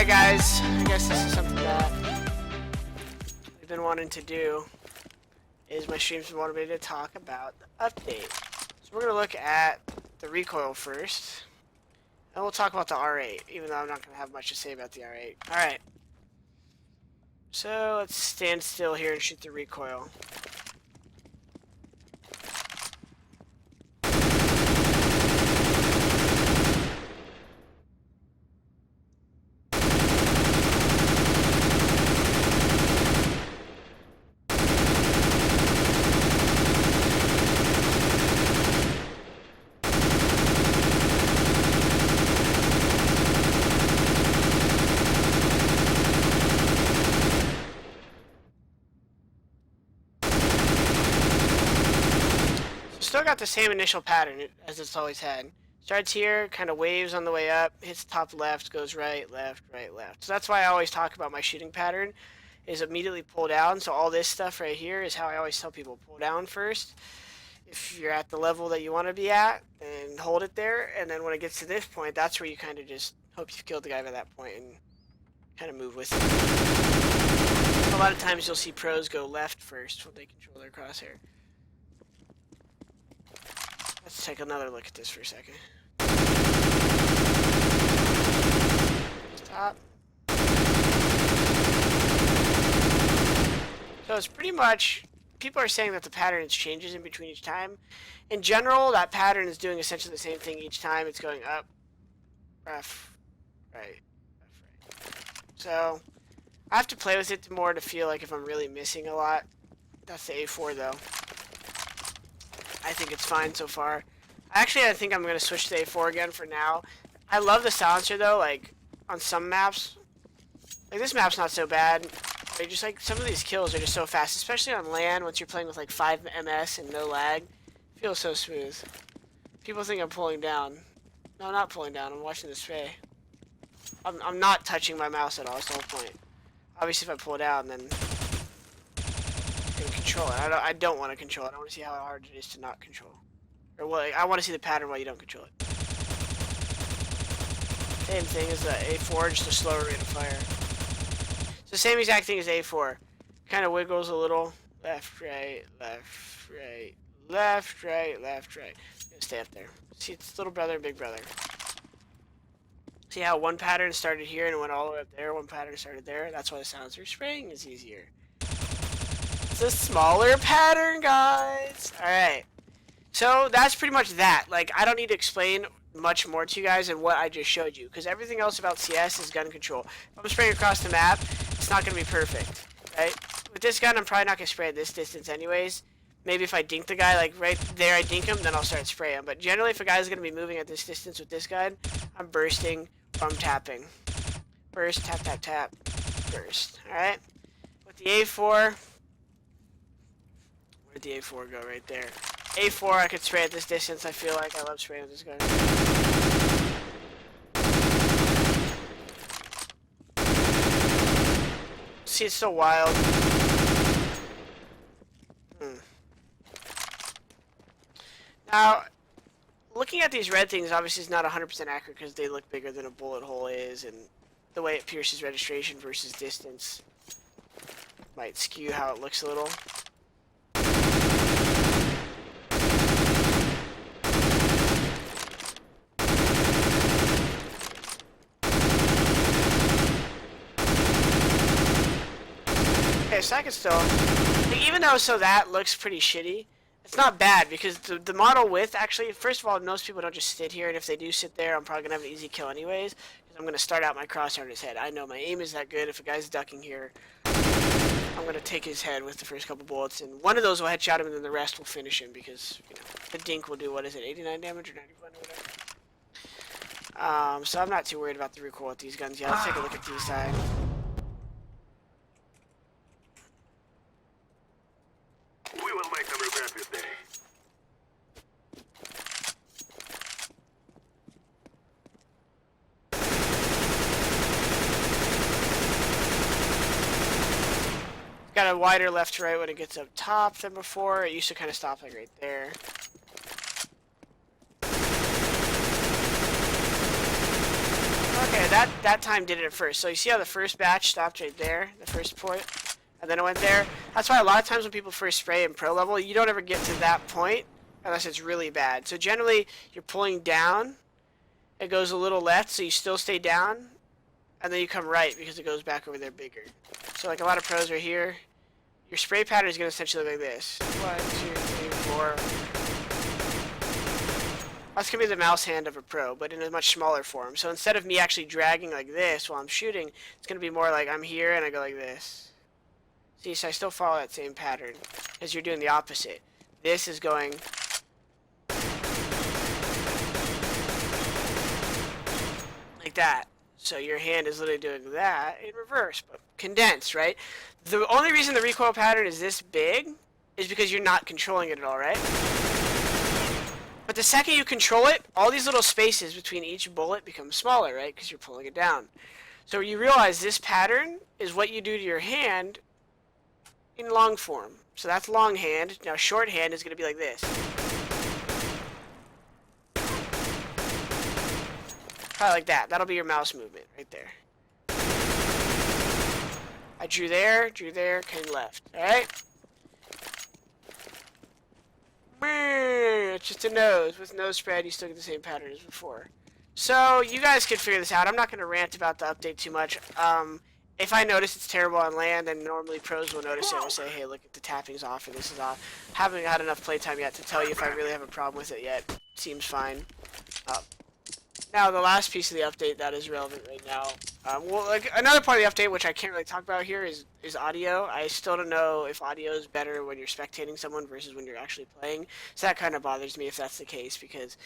Alright guys, I guess this is something that we've been wanting to do, is my streams been wanting me to talk about the update. So we're going to look at the recoil first, and we'll talk about the R8, even though I'm not going to have much to say about the R8. Alright, so let's stand still here and shoot the recoil. Still got the same initial pattern as it's always had. Starts here, kind of waves on the way up, hits top left, goes right, left, right, left. So that's why I always talk about my shooting pattern, is immediately pull down. So all this stuff right here is how I always tell people, pull down first. If you're at the level that you want to be at, and hold it there. And then when it gets to this point, that's where you kind of just hope you've killed the guy by that point and kind of move with it. A lot of times you'll see pros go left first when they control their crosshair. Let's take another look at this for a second. Stop. So it's pretty much, people are saying that the pattern changes in between each time. In general, that pattern is doing essentially the same thing each time. It's going up, left, right, left, right. So I have to play with it more to feel like if I'm really missing a lot. That's the A4 though. I think it's fine so far. Actually, I think I'm going to switch to A4 again for now. I love the silencer though, like on some maps. Like this map's not so bad. They just like, some of these kills are just so fast, especially on LAN once you're playing with like 5 ms and no lag. It feels so smooth. People think I'm pulling down. No, I'm not pulling down. I'm watching the spray. I'm not touching my mouse at all. That's the whole point. Obviously, if I pull down, then control it. I don't want to control it. I want to see how hard it is to not control. Or well, I want to see the pattern while you don't control it. Same thing as the A4, just a slower rate of fire. It's the same exact thing as A4. Kind of wiggles a little. Left, right, left, right, left, right, left, right. Gonna stay up there. See, it's little brother and big brother. See how one pattern started here and went all the way up there? One pattern started there. That's why the silencer spraying is easier. It's a smaller pattern, guys. Alright. So that's pretty much that. Like, I don't need to explain much more to you guys than what I just showed you, because everything else about CS is gun control. If I'm spraying across the map, it's not going to be perfect, right? With this gun, I'm probably not going to spray at this distance anyways. Maybe if I dink the guy, like right there, I dink him, then I'll start spraying him. But generally, if a guy's going to be moving at this distance with this gun, I'm bursting or I'm tapping. Burst, tap, tap, tap, burst. Alright? With the A4... Where'd the A4 go? Right there. A4 I could spray at this distance. I feel like I love spraying with this gun. See, it's so wild. Now, looking at these red things obviously is not 100% accurate because they look bigger than a bullet hole is, and the way it pierces registration versus distance might skew how it looks a little. Okay, so I can still, like, even though that looks pretty shitty, it's not bad because the model width actually, first of all, most people don't just sit here, and if they do sit there, I'm probably gonna have an easy kill anyways, because I'm gonna start out my crosshair in his head. I know my aim is that good. If a guy's ducking here, I'm gonna take his head with the first couple bullets, and one of those will headshot him, and then the rest will finish him because, you know, the dink will do, what is it, 89 damage or 91 or whatever. So I'm not too worried about the recoil with these guns yet. Let's take a look at these side. We will make them regret this day. Got a wider left to right when it gets up top than before. It used to kind of stop like right there. Okay, that time did it at first. So you see how the first batch stopped right there, the first point, and then it went there. That's why a lot of times when people first spray in pro level, you don't ever get to that point unless it's really bad. So generally, you're pulling down, it goes a little left, so you still stay down, and then you come right because it goes back over there bigger. So like a lot of pros right here, your spray pattern is going to essentially look like this. 1, 2, 3, 4. That's going to be the mouse hand of a pro, but in a much smaller form. So instead of me actually dragging like this while I'm shooting, it's going to be more like I'm here and I go like this. See, so I still follow that same pattern as you're doing the opposite. This is going like that. So your hand is literally doing that in reverse, but condensed, right? The only reason the recoil pattern is this big is because you're not controlling it at all, right? But the second you control it, all these little spaces between each bullet become smaller, right? Because you're pulling it down. So you realize this pattern is what you do to your hand in long form. So that's long hand. Now short hand is going to be like this. Probably like that. That'll be your mouse movement right there. I drew there, came left. Alright? It's just a nose. With nose spread, you still get the same pattern as before. So, you guys can figure this out. I'm not going to rant about the update too much. If I notice it's terrible on land, then normally pros will notice it and will say, hey, look, the tapping's off or this is off. Haven't had enough playtime yet to tell you if I really have a problem with it yet. Seems fine. Now, the last piece of the update that is relevant right now. Well, like another part of the update, which I can't really talk about here, is audio. I still don't know if audio is better when you're spectating someone versus when you're actually playing. So that kind of bothers me if that's the case, because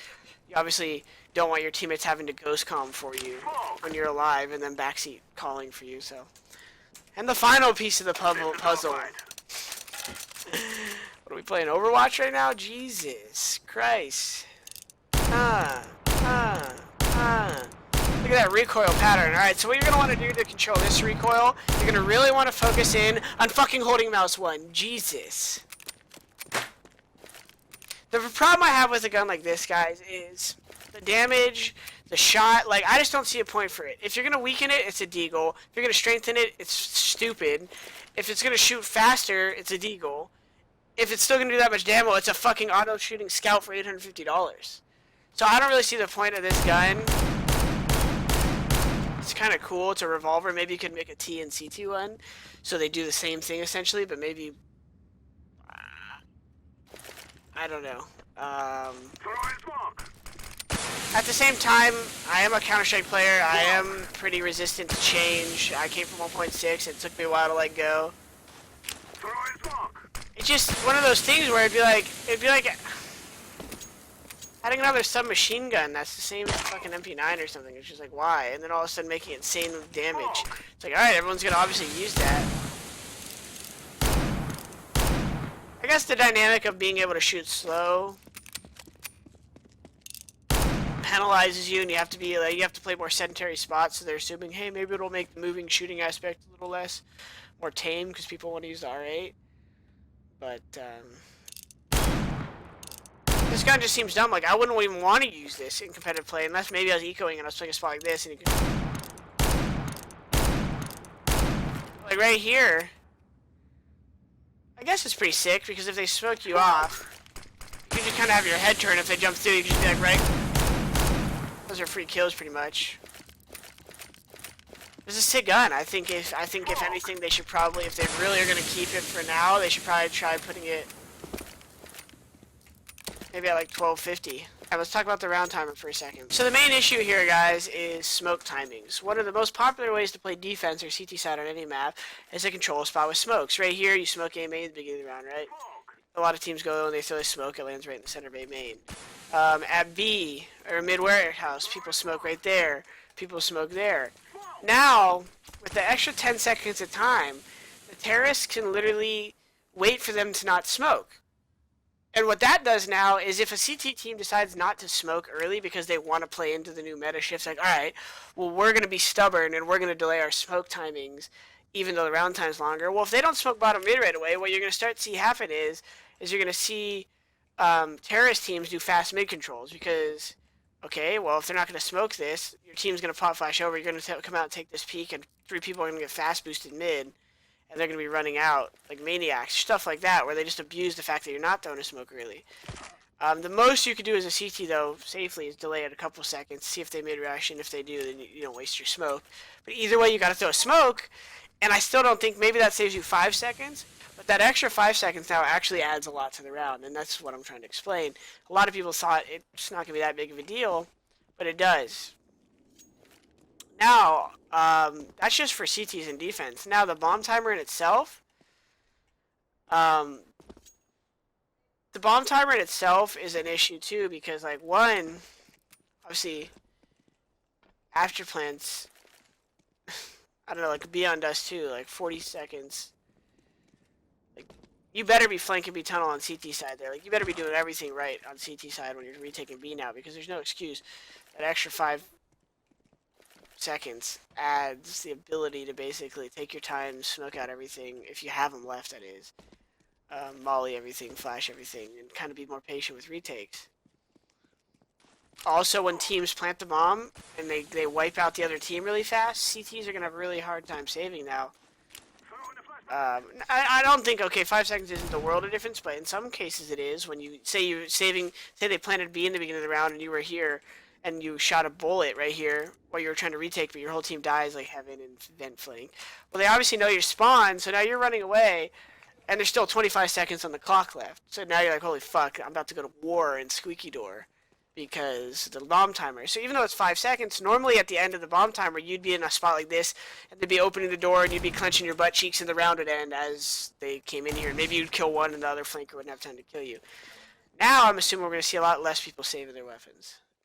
you obviously don't want your teammates having to ghost comm for you when you're alive and then backseat calling for you. So, and the final piece of the puzzle. What are we playing? Overwatch right now? Jesus Christ. Look at that recoil pattern. Alright, so what you're going to want to do to control this recoil, you're going to really want to focus in on fucking holding mouse 1. Jesus. The problem I have with a gun like this, guys, is the damage, the shot. Like, I just don't see a point for it. If you're going to weaken it, it's a deagle. If you're going to strengthen it, it's stupid. If it's going to shoot faster, it's a deagle. If it's still going to do that much damage, it's a fucking auto-shooting scout for $850. So I don't really see the point of this gun. It's kind of cool. It's a revolver. Maybe you could make a T and CT one, so they do the same thing essentially. But maybe I don't know. At the same time, I am a Counter-Strike player. I am pretty resistant to change. I came from 1.6. It took me a while to let go. It's just one of those things where it'd be like adding another submachine gun that's the same as fucking MP9 or something. It's just like, why? And then all of a sudden making insane damage. It's like, alright, everyone's gonna obviously use that. I guess the dynamic of being able to shoot slow penalizes you, and you have to be like, you have to play more sedentary spots, so they're assuming, hey, maybe it'll make the moving shooting aspect a little less more tame because people want to use the R8. But this gun just seems dumb. Like, I wouldn't even want to use this in competitive play unless maybe I was ecoing and I was playing a spot like this and you could... Like, right here, I guess it's pretty sick because if they smoke you off, you just kind of have your head turn. If they jump through, you can just be like, right? Those are free kills pretty much. This is a sick gun. I think if anything, they should probably, if they really are going to keep it for now, they should probably try putting it maybe at like 1250. Alright, let's talk about the round timer for a second. So the main issue here, guys, is smoke timings. One of the most popular ways to play defense or CT side on any map is to control a spot with smokes. Right here, you smoke A main at the beginning of the round, right? A lot of teams go and they throw a smoke, it lands right in the center of A main. At B, or mid warehouse, people smoke right there. People smoke there. Now, with the extra 10 seconds of time, the terrorists can literally wait for them to not smoke. And what that does now is if a CT team decides not to smoke early because they want to play into the new meta shifts, like, alright, well, we're going to be stubborn and we're going to delay our smoke timings even though the round time's longer. Well, if they don't smoke bottom mid right away, what you're going to start to see happen is you're going to see terrorist teams do fast mid controls because, Okay, well, if they're not going to smoke this, your team's going to pop flash over. You're going to come out and take this peek, and 3 people are going to get fast boosted mid, and they're going to be running out like maniacs. Stuff like that, where they just abuse the fact that you're not throwing a smoke, really. The most you could do as a CT, though, safely, is delay it a couple seconds, see if they made a reaction. If they do, then you don't waste your smoke. But either way, you got to throw a smoke, and I still don't think, maybe that saves you 5 seconds, but that extra 5 seconds now actually adds a lot to the round, and that's what I'm trying to explain. A lot of people thought it's not going to be that big of a deal, but it does. Now, that's just for CTs and defense. Now, the bomb timer in itself, the bomb timer in itself is an issue too, because like one, obviously, after plants, I don't know, like Beyond Dust too, like 40 seconds. Like, you better be flanking B tunnel on CT side there. Like, you better be doing everything right on CT side when you're retaking B now, because there's no excuse. That extra 5 seconds adds the ability to basically take your time, smoke out everything, if you have them left, that is. Molly everything, flash everything, and kind of be more patient with retakes. Also, when teams plant the bomb and they wipe out the other team really fast, CTs are going to have a really hard time saving now. I don't think, okay, 5 seconds isn't the world of difference, but in some cases it is. When you say they planted B in the beginning of the round and you were here and you shot a bullet right here while you were trying to retake, but your whole team dies like heaven and vent flank. Well, they obviously know your spawn, so now you're running away. And there's still 25 seconds on the clock left. So now you're like, holy fuck, I'm about to go to war in Squeaky Door. Because the bomb timer. So even though it's 5 seconds, normally at the end of the bomb timer, you'd be in a spot like this, and they'd be opening the door, and you'd be clenching your butt cheeks, and the round would end as they came in here. And maybe you'd kill one, and the other flanker wouldn't have time to kill you. Now I'm assuming we're going to see a lot less people saving their weapons.